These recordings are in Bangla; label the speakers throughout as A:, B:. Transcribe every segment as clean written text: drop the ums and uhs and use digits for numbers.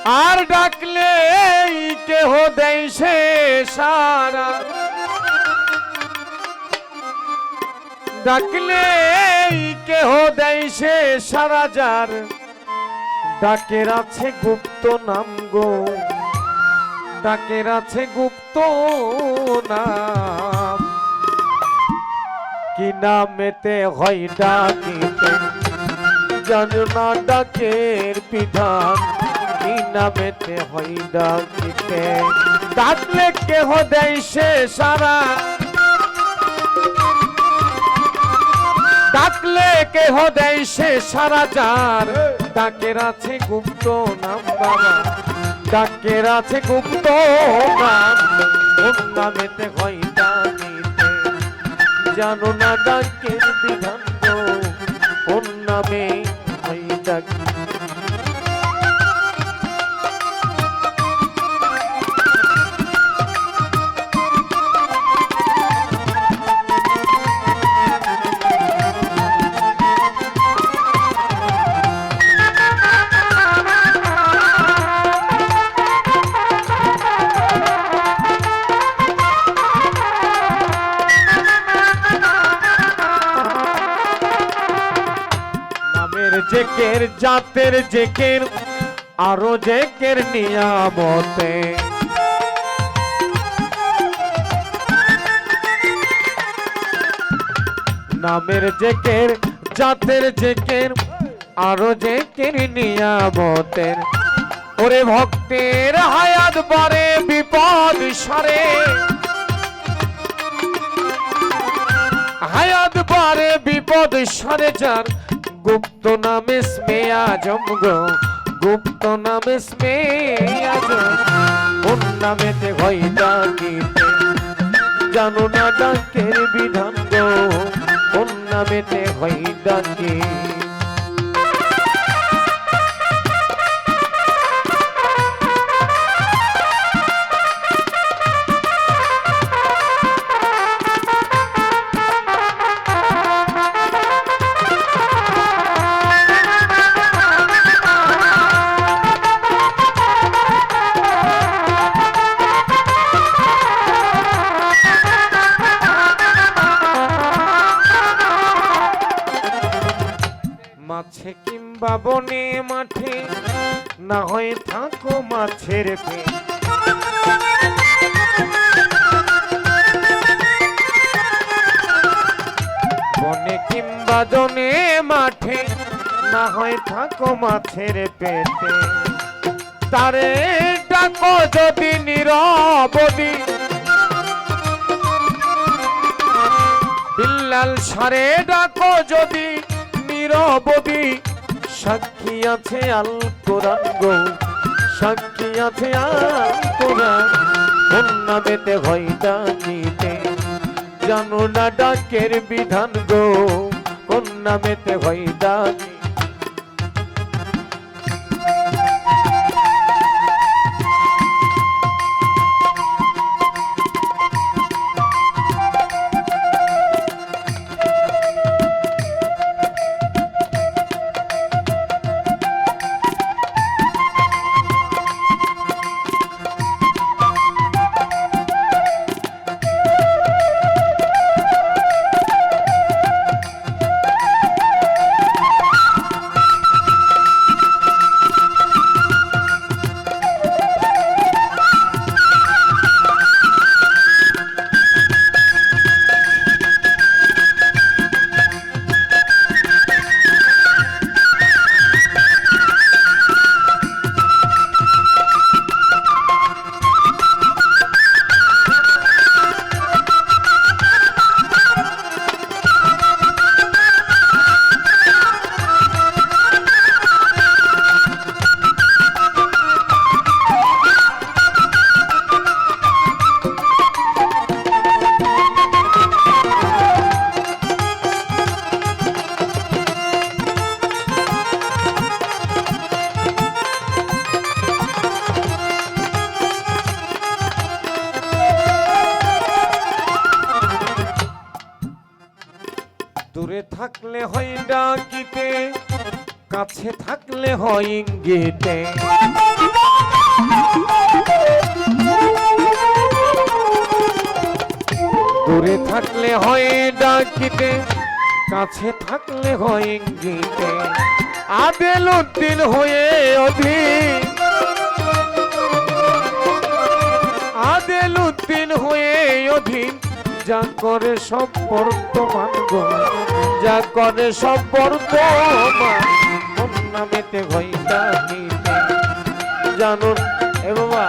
A: আর ডাকলে কেহ দেয় সে সারা, ডাকলে কেহ দেয় সে সারা, যার ডাকের আছে গুপ্ত নাম গো, ডাকের আছে গুপ্ত নাম। কি নামেতে হয় ডাকিতে জানো না ডাকের বিধান, কি নামেতে হয় ডাকিতে ডাকলে কেহ দেয় সে সারা, ডাকলে কেহ দেয় সে সারা, যার ডাকের আছে গুপ্ত নাম বাবা, ডাকের আছে গুপ্ত নাম। কোন নামেতে হয় ডাকিতে জানো না ডাকের বিধান গো, কোন নামে হয় ডাকি। জেকের জাতের জেকের আরো জেকের নিয়ামতে, নামের জেকের জাতের জেকের আরো জেকের নিয়ামতের। ওরে ভক্তের হায়াত বারে বিপদ সারে, হায়াত বারে বিপদ সারে, যার গুপ্ত নাম ইসমে আজম গো, গুপ্ত নাম ইসমে আজম। কোন নামেতে হয় ডাকিতে জানো না ডাকের বিধান গো, কোন নামেতে হয় ডাকি। মাছে কিংবা বনে মাঠে না হয় থাকো মাছের পেট, বনে কিংবা জনে মাঠে না হয় থাকো মাছের পেটে। তারে ডাকো যদি নীরবদি, বিল্লাল সারে ডাকো যদি নীরবদি, সাক্ষী আছে আল কোরআন গো, সাক্ষী আছে আল কোরআন। কোন নামেতে হয় ডাকিতে জানো না ডাকের বিধান গো, কোন নামেতে হয় ডাকি। দূরে থাকলে হয় ডাকিতে, কাছে থাকলে হয় ইঙ্গিতে। দূরে থাকলে হয় ডাকিতে, কাছে থাকলে হয় ইঙ্গিতে। আদেল উদ্দিন হয়ে অধীন, আদেল উদ্দিন হয়ে অধীন, যা করে সব বর্তমান গো, যা করে সব বর্তমান, কোন নামেতে হয় ডাকিতে। জানুন এ বাবা,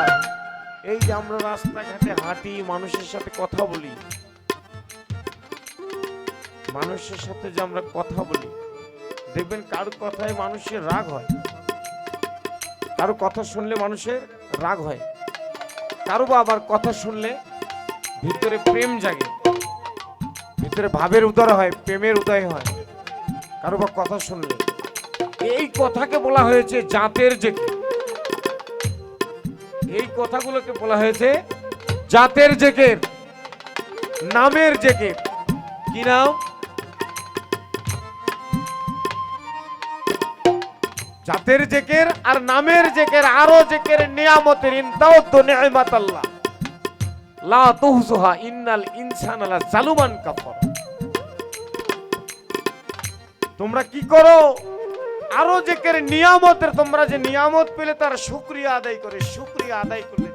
A: এই যে আমরা রাস্তাঘাটে হাঁটি, মানুষের সাথে কথা বলি, মানুষের সাথে যে আমরা কথা বলি, দেখবেন কারো কথায় মানুষের রাগ হয়, কারো কথা শুনলে মানুষের রাগ হয়, কারো বা আবার কথা শুনলে ভিতরে প্রেম জাগে, ভিতরে ভাবের উদয় হয়, প্রেমের উদয় হয় কারো বা কথা শুনলে। এই কথাকে বলা হয়েছে জাতের জেকে, এই কথাগুলোকে বলা হয়েছে জাতের জেকের, নামের জেকের। কি নাম? জাতের জেকের আর নামের জেকের, আরো জেকের নিয়ামতের। ইনতাও তো নিয়ামত আল্লাহ লা তুহসুহা ইন্নাল ইনসানা লা জালুমান কাফার। তোমরা কি করো? আরো জেকের নিয়ামতের, তোমরা যে নিয়ামত পেলে তার শুকরিয়া আদায় করে, শুকরিয়া আদায় করলে।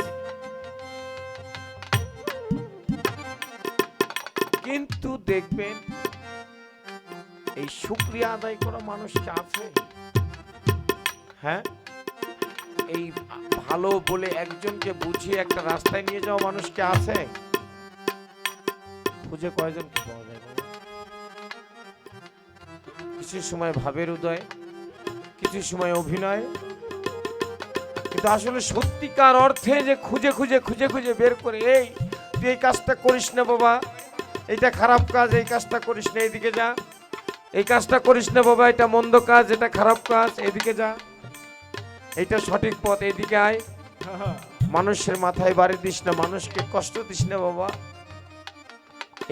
A: কিন্তু দেখবেন এই শুকরিয়া আদায় করা মানুষকে আছে? হ্যাঁ, এই ভালো বলে একজনকে বুঝিয়ে একটা রাস্তায় নিয়ে যাওয়া মানুষকে আছে? খুঁজে কয়জন পাওয়া যায়? কিছু সময় ভাবের উদয়, কিছু সময় অভিনয়, কিন্তু আসলে সত্যিকার অর্থে যে খুঁজে খুঁজে খুঁজে খুঁজে বের করে, এই তুই এই কাজটা করিস না বাবা, এইটা খারাপ কাজ, এই কাজটা করিস না, এইদিকে যা, এই কাজটা করিস না বাবা, এটা মন্দ কাজ, এটা খারাপ কাজ, এইদিকে যা, এইটা সঠিক পথ, এইদিকে আয়, মানুষের মাথায় বাড়ি দিস না, মানুষকে কষ্ট দিস না বাবা।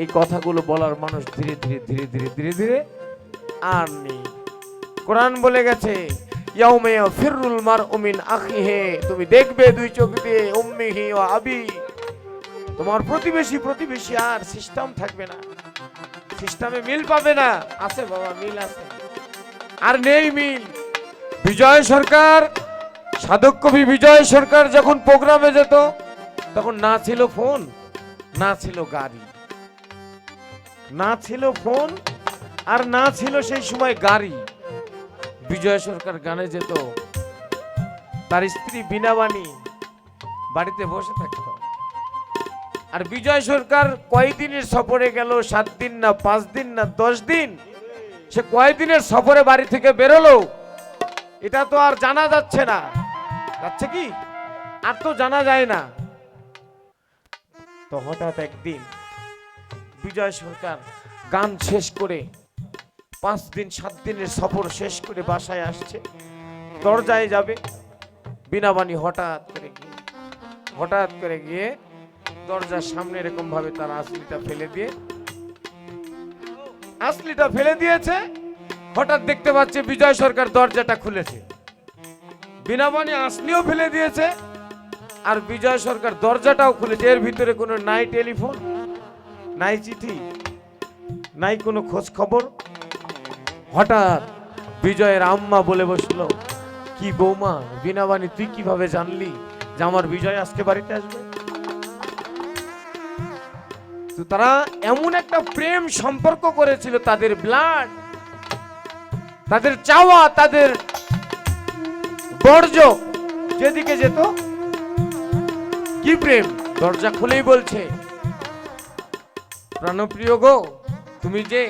A: এই কথাগুলো বলার মানুষ ধীরে ধীরে ধীরে ধীরে ধীরে ধীরে আর নেই। কোরআন বলে গেছে ইয়াউমা ইয়াফিরুল মারউ মিন আখিহি, তুমি দেখবে দুই চোখ দিয়ে উম্মিহি ওয়া আবি, তোমার প্রতিবেশী প্রতিবেশী আর সিস্টেম থাকবে না, সিস্টেমে মিল পাবে না। আছে বাবা, মিল আছে, আর নেই মিল। বিজয় সরকার, সাধক কবি বিজয় সরকার যখন প্রোগ্রামে যেত, তখন না ছিল ফোন, না ছিল গাড়ি, না ছিল ফোন, আর না ছিল সেই সময় গাড়ি। বিজয় সরকার গানে যেত, তার স্ত্রী বীণাবাণী বাড়িতে বসে থাকত। আর বিজয় সরকার কয়দিনের সফরে গেল, 7 দিন না 5 দিন না 10 দিন, সে কয়দিনের সফরে বাড়ি থেকে বেরোলো এটা তো আর জানা যাচ্ছে না। যাচ্ছে কি? আর তো জানা যায় না। তো হঠাৎ একদিন বিজয় সরকার গান শেষ করে 5 দিন 7 দিনের সফর শেষ করে বাসায় আসছে, দরজায় যাবে, বীণাবাণী হঠাৎ করে গিয়ে দরজার সামনে এরকম ভাবে তার আসলিটা ফেলে দিয়েছে। হঠাৎ দেখতে পাচ্ছে বিজয় সরকার দরজাটা খুলেছে, বীণাবাণী আসলিও ফেলে দিয়েছে, আর বিজয় সরকার দরজাটাও খুলেছে। এর ভিতরে কোনো নাই টেলিফোন, নাই চিঠি, নাই কোনো খোঁজ খবর। হঠাৎ বিজয়ের আম্মা বলে বসলো, কি বৌমা বীণাবাণী, তুই কিভাবে জানলি যে আমার বিজয় আজকে বাড়িতে আসবে? তো তারা এমন একটা প্রেম সম্পর্ক করেছিল, তাদের ব্লাড, তাদের চাওয়া, তাদের বর্জ্য যেদিকে যেত, কি প্রেম। দরজা খুলেই বলছে, প্রাণপ্রিয় গো, তুমি যে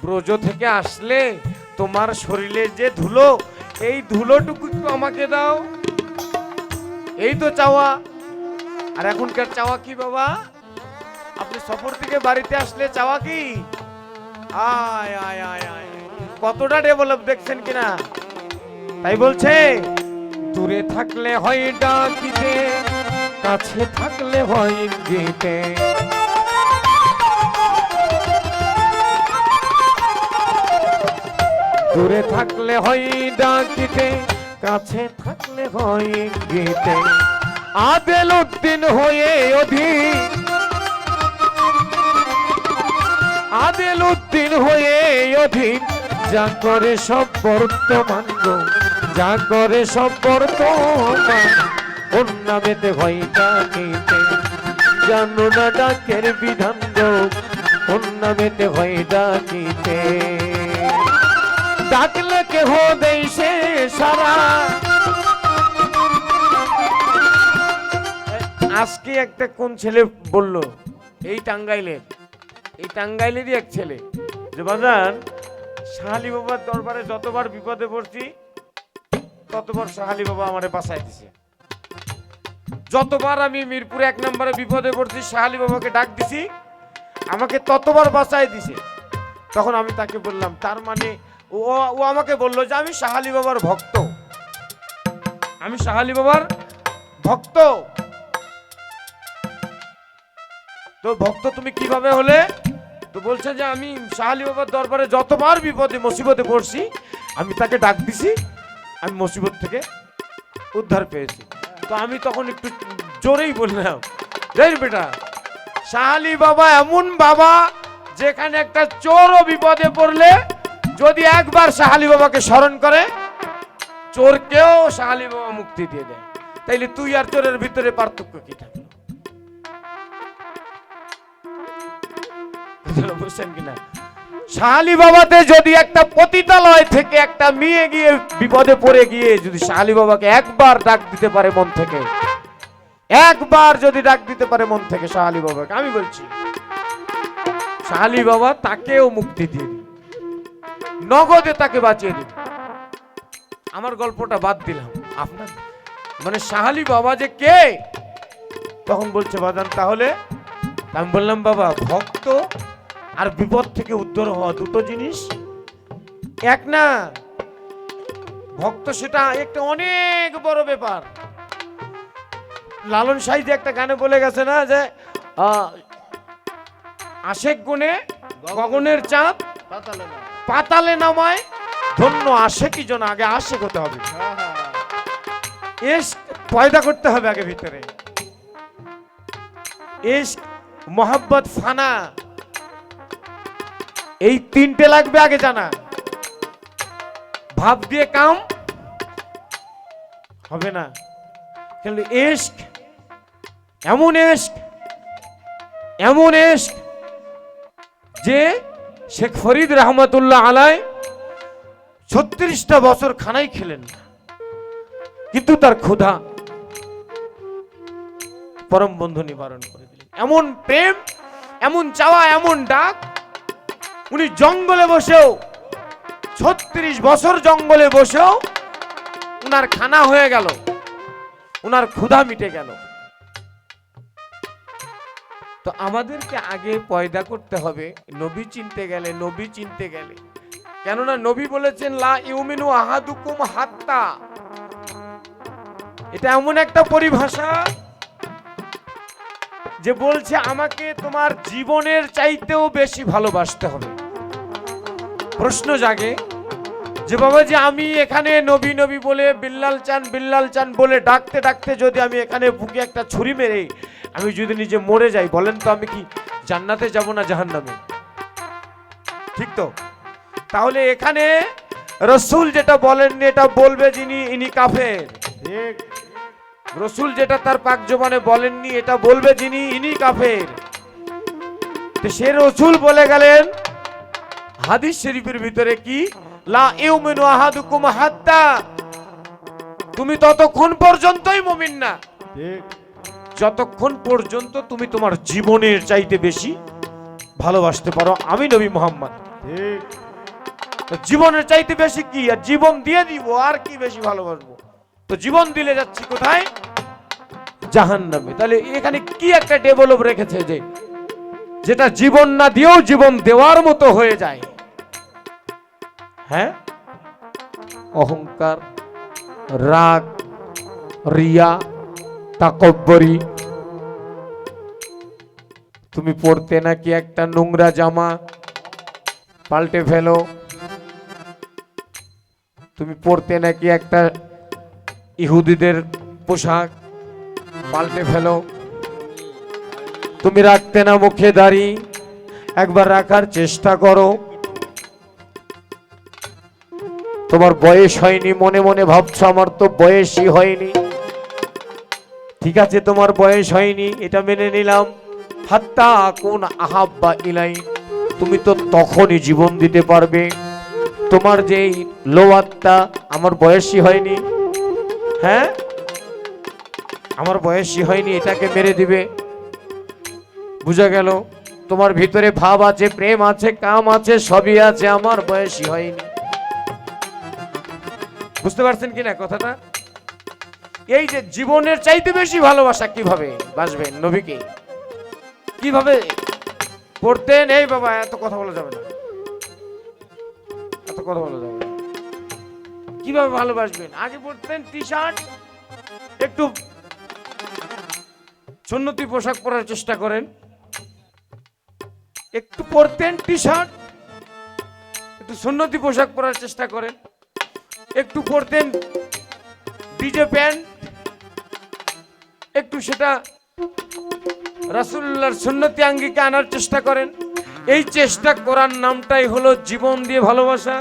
A: ব্রজ থেকে আসলে, তোমার শরীরে যে ধুলো, এই ধুলোটুকু একটু আমাকে দাও, এই তো চাওয়া। আর এখনকার চাওয়া কি বাবা? আপনি সফর থেকে বাড়িতে আসলে চাওয়া কি? আয় আয় আয় আয়, কতটা ডেভেলপ দেখছেন কিনা। তাই বলছে, দূরে থাকলে হয় ডাকিতে, কাছে থাকলে হয় ইঙ্গিতে। দূরে থাকলে হয় ডাকিতে, কাছে থাকলে হয় ইঙ্গিতে। আদেল উদ্দিন হয়ে অধীন, আদিল উদ্দিন হয়ে অধীন যা করে সব বর্তমান গো, যা করে সব বর্তমান ওর নামেতে হয় ডাকিতে, জানো না ডাকের বিধান গো, ওর নামেতে হয় ডাকিতে। ডাকলে কেহ দেয় সে সারা। আজকে একটা কোন ছেলে বলল, এই টাঙ্গাইলেরই এক ছেলে, যে বাজান শাহালি বাবার দরবারে যতবার বিপদে পড়ছি ততবার শাহালি বাবা আমারে বাঁচাই দিছে। যতবার আমি মিরপুরে 1 নম্বরে বিপদে পড়ছি শাহালি বাবাকে ডাক দিছি, আমাকে ততবার বাঁচাই দিছে। তখন আমি তাকে বললাম, তার মানে ও আমাকে বললো যে আমি শাহালি বাবার ভক্ত, আমি শাহালি বাবার ভক্ত। তো ভক্ত তুমি কিভাবে হলে? তো বলছে যে আমি শাহালি বাবার দরবারে যতবার বিপদে মুসিবতে পড়ছি আমি তাকে ডাক দিছি, আমি মুসিবত থেকে উদ্ধার পেয়েছি। তো আমি তখন একটু জোরেই বললাম, রে বেটা, শাহালি বাবা এমন বাবা যেখানে একটা চোরও বিপদে পড়লে যদি একবার শাহালি বাবাকে স্মরণ করে চোরকেও শাহালি বাবা মুক্তি দিয়ে দেয়। তাইলে তুই আর চোরের ভিতরে পার্থক্য কি থাকলো? বুঝছেন কিনা? শাহালি বাবাতে যদি একটা পতিতালয় থেকে একটা মেয়ে গিয়ে বিপদে পড়ে গিয়ে যদি শাহালি বাবাকে একবার ডাক দিতে পারে মন থেকে, একবার যদি ডাক দিতে পারে মন থেকে শাহালি বাবাকে, আমি বলছি শাহালি বাবা তাকেও মুক্তি দিয়ে দিবে, নগদে তাকে বাঁচিয়ে দিবে। আমার গল্পটা বাদ দিলাম, আপনার মানে শাহালি বাবা যে কে? তখন বলছে বাজান তাহলে? আমি বললাম বাবা, ভক্ত আর বিপদ থেকে উদ্ধার হওয়া দুটো জিনিস এক না। ভক্ত সেটা একটা অনেক বড় ব্যাপার। লালন সাহিত্যে একটা গানে বলে গেছে না যে আশেক গুণে গগনের চাঁদ পাতালে নামায়, ধন্য আশেকই জন। আগে আশেক হতে হবে, ইশক পয়দা করতে হবে আগে ভিতরে। ইশক, মোহাব্বত, ফানা, এই তিনটে লাগবে আগে জানা। ভাব দিয়ে কাম হবে না। কিন্তু ইশক এমন ইশক, এমন ইশক যে শেখ ফরিদ রহমতুল্লাহ আলাই 36টা বছর খানাই খেলেন না, কিন্তু তার ক্ষুধা পরম বন্ধু নিবারণ করে দিলেন। এমন প্রেম, এমন চাওয়া, এমন ডাক। উনি জঙ্গলে বসেও 36 বছর জঙ্গলে বসেও উনার খানা হয়ে গেল, উনার ক্ষুধা মিটে গেল। তো আমাদেরকে আগে পয়দা করতে হবে নবী চিনতে গেলে, নবী চিনতে গেলে। কেননা নবী বলেছেন লা ইউমিনু আহাদুকুম হাত্তা। এটা এমন একটা পরিভাষা যে বলছে আমাকে তোমার জীবনের চাইতেও বেশি ভালোবাসতে হবে। প্রশ্ন জাগে যে বাবা, যে আমি এখানে নবী নবী বলে বিল্লাল চান বিল্লাল চান বলে ডাকতে ডাকতে যদি আমি এখানে বুকে একটা ছুরি মেরে আমি যদি নিজে মরে যাই, বলেন তো আমি কি জান্নাতে যাব না জাহান্নামে? ঠিক তো? তাহলে এখানে রসুল যেটা বলেননি এটা বলবে যিনি, ইনি কাফের। ঠিক? রসুল যেটা তার পাক জবানে বলেননি এটা বলবে যিনি, ইনি কাফের। তো সে রসুল বলে গেলেন হাদিস শরীফের ভিতরে কি, লা ইউমিনু আহাদুকুম হাত্তা, তুমি ততক্ষণ পর্যন্তই মুমিন না যতক্ষণ পর্যন্ত তুমি তোমার জীবনের চাইতে বেশি ভালোবাসতে পারো আমি নবী মুহাম্মদ। ঠিক? তো জীবনের চাইতে বেশি কি? আর জীবন দিয়ে দিব, আর কি বেশি ভালোবাসবো? তো জীবন দিলে যাচ্ছি কোথায়? জাহান্নামে। তাহলে এখানে কি একটা ডেভেলপ রেখেছে যে যেটা জীবন না দিয়েও জীবন দেওয়ার মতো হয়ে যায়। হ্যাঁ, অহংকার, রাগ, রিয়া, তাকব্বরি। তুমি পড়তে নাকি একটা নোংরা জামা পাল্টে ফেলো, তুমি পড়তে নাকি একটা ইহুদিদের পোশাক পাল্টে ফেলো, তুমি রাখতে না মুখে দাড়ি একবার রাখার চেষ্টা করো। তোমার বয়স হয়নি, মনে মনে ভাবছো আমার তো বয়সই হয়নি। ঠিক আছে, তোমার বয়স হয়নি, এটা মেনে নিলাম। হাত্তা কোন আহাব্বা ইলাই, তুমি তো তখনই জীবন দিতে পারবে। তোমার যেই লোয়াত্তা, আমার বয়সই হয়নি, হ্যাঁ আমার বয়সই হয়নি, এটাকে মেরে দিবে। বুঝা গেল? তোমার ভিতরে ভাব আছে, প্রেম আছে, কাম আছে, সবই আছে, আমার বয়সই হয়নি। বুঝতে পারছেন কিনা কথাটা? এই যে জীবনের চাইতে বেশি ভালোবাসা কিভাবে বাসবেন, নবীকে কিভাবে পড়তেন? এই বাবা, এত কথা বলা যাবে না, এত কথা বলা যাবে না। কিভাবে ভালোবাসবেন? আগে পড়তেন টি শার্ট, একটু সুন্নতি পোশাক পরার চেষ্টা করেন। একটু পরতেন টি শার্ট, একটু সুন্নতি পোশাক পরার চেষ্টা করেন। একটু পরতেন ডিজে প্যান্ট, একটু সেটা রাসূলুল্লাহর সুন্নতি আঙ্গিকে আনার চেষ্টা করেন। এই চেষ্টা করার নামটাই হলো জীবন দিয়ে ভালোবাসা।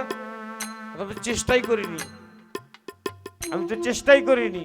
A: চেষ্টাই করিনি, আমি তো চেষ্টাই করিনি।